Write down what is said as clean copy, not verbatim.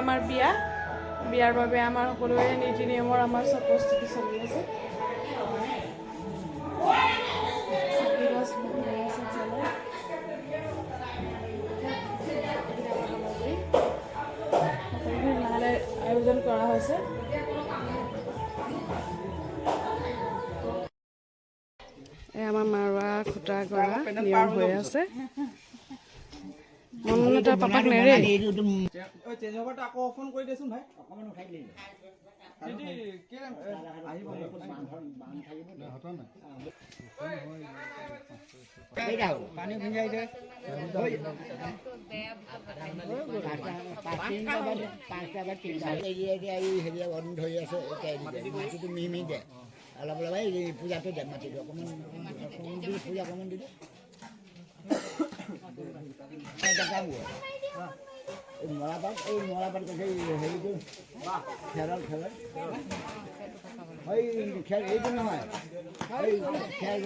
আমাৰ বিয়াৰ বাবে আমাৰ সকলোৰে নীতি নিয়মৰ আমাৰ চব প্ৰস্তুতি চলি আছে লাহে আয়োজন কৰা হৈছে আমাৰ মাৰোৱা খুটা কৰা নিয়ম হৈ আছে মন তাৰ পাপাক নেৰে আকৌ ফোন কৰি দেচোন ভাই অকমান উঠাই দিলে পানী ভিজাই দে পাঁচটা বা তিনিটা হেৰি বন্ধ হৈ আছে মাটিটো মিহি দে অলপ অলপ এই পূজাটো দে মাটিটো অকণমান পূজা অকণমান দি দে মৰাপাত কৈছে হেৰিটো খেৰৰ খেৰ এইটো নহয় খেৰ